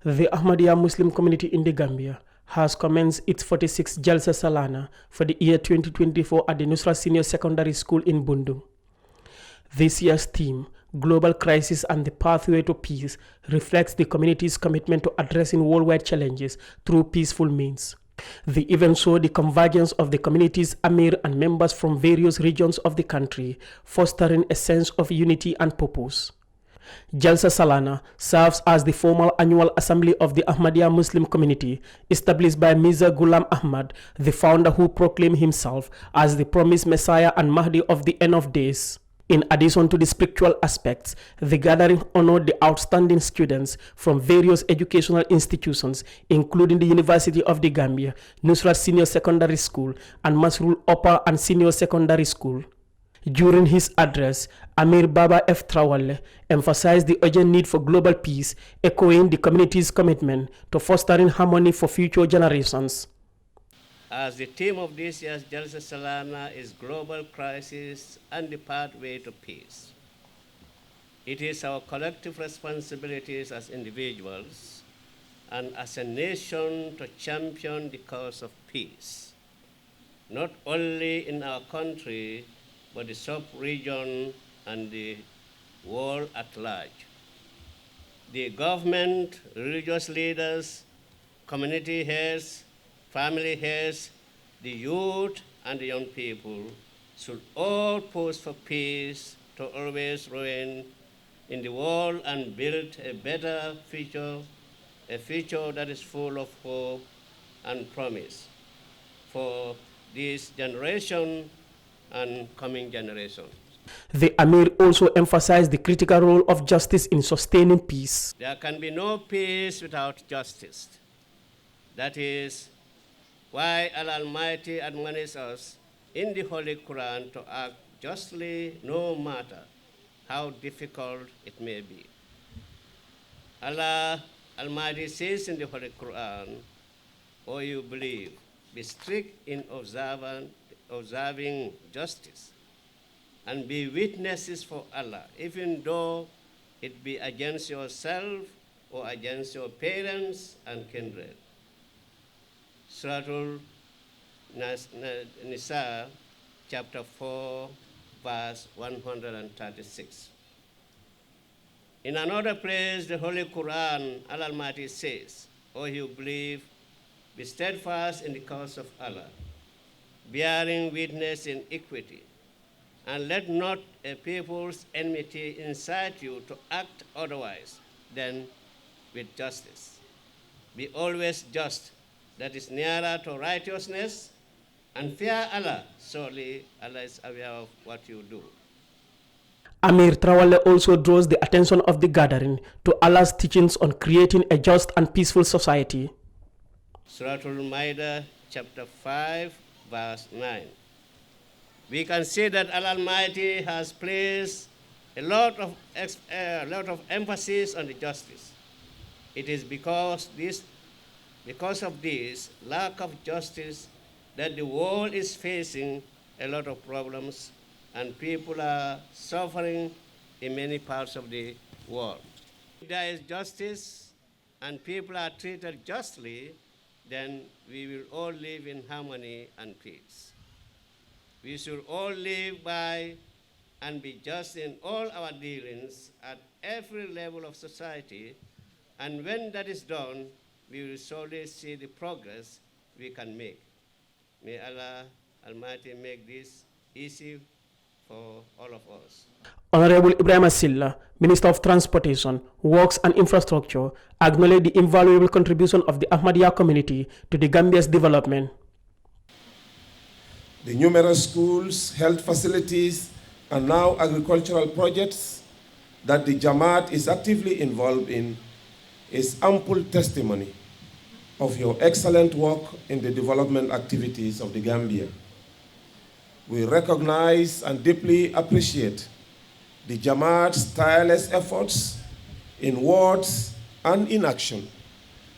The Ahmadiyya Muslim community in the Gambia has commenced its 46th Jalsa Salana for the year 2024 at the Nusra Senior Secondary School in Bundu. This year's theme, Global Crisis and the Pathway to Peace, reflects the community's commitment to addressing worldwide challenges through peaceful means. The event saw the convergence of the community's Amir and members from various regions of the country, fostering a sense of unity and purpose. Jalsa Salana serves as the formal annual assembly of the Ahmadiyya Muslim community, established by Mirza Ghulam Ahmad, the founder who proclaimed himself as the promised Messiah and Mahdi of the end of days. In addition to the spiritual aspects, the gathering honored the outstanding students from various educational institutions, including the University of the Gambia, Nusrat Senior Secondary School, and Masrul Upper and Senior Secondary School. During his address, Amir Baba F. Trawale emphasized the urgent need for global peace, echoing the community's commitment to fostering harmony for future generations. As the theme of this year's Jalsa Salana is Global Crisis and the Pathway to Peace. It is our collective responsibilities as individuals and as a nation to champion the cause of peace, not only in our country, but the sub-region and the world at large. The government, religious leaders, community heads, family heads, the youth and the young people should all push for peace to always reign in the world and build a better future, a future that is full of hope and promise for this generation and coming generations. The Amir also emphasized the critical role of justice in sustaining peace. There can be no peace without justice. That is why Allah Almighty admonishes us in the Holy Quran to act justly no matter how difficult it may be. Allah Almighty says in the Holy Quran, "O you believe, be strict in observing justice, and be witnesses for Allah, even though it be against yourself or against your parents and kindred." Surah Nisa, chapter 4, verse 136. In another place, the Holy Quran, Allah Almighty says, "O you believe, be steadfast in the cause of Allah, bearing witness in equity, and let not a people's enmity incite you to act otherwise than with justice. Be always just, that is nearer to righteousness, and fear Allah. Surely Allah is aware of what you do." Amir Trawale also draws the attention of the gathering to Allah's teachings on creating a just and peaceful society. Surah Al-Ma'idah, chapter 5, verse 9. We can see that Allah Almighty has placed a lot of emphasis on the justice. It is because of this lack of justice that the world is facing a lot of problems and people are suffering in many parts of the world. If there is justice and people are treated justly, then we will all live in harmony and peace. We should all live by and be just in all our dealings at every level of society, and when that is done, we will surely see the progress we can make. May Allah Almighty make this easy for all of us. Honorable Ibrahim Silla, Minister of Transportation, Works and Infrastructure, acknowledged the invaluable contribution of the Ahmadiyya community to the Gambia's development. The numerous schools, health facilities, and now agricultural projects that the Jamaat is actively involved in is ample testimony of your excellent work in the development activities of the Gambia. We recognize and deeply appreciate the Jamaat's tireless efforts in words and in action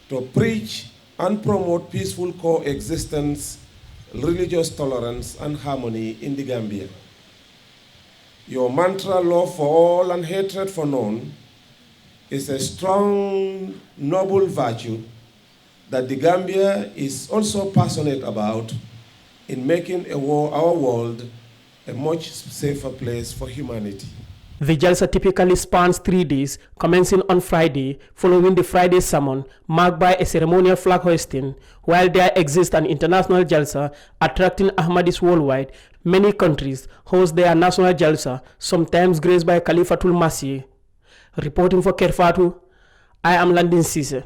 to preach and promote peaceful coexistence, religious tolerance, and harmony in the Gambia. Your mantra, love for all and hatred for none, is a strong, noble virtue that the Gambia is also passionate about in making our world a much safer place for humanity. The Jalsa typically spans 3 days, commencing on Friday, following the Friday sermon, marked by a ceremonial flag hoisting. While there exists an international Jalsa attracting Ahmadis worldwide, many countries host their national Jalsa, sometimes graced by Khalifatul Masih. Reporting for Kerfatu, I am Landin Cisse.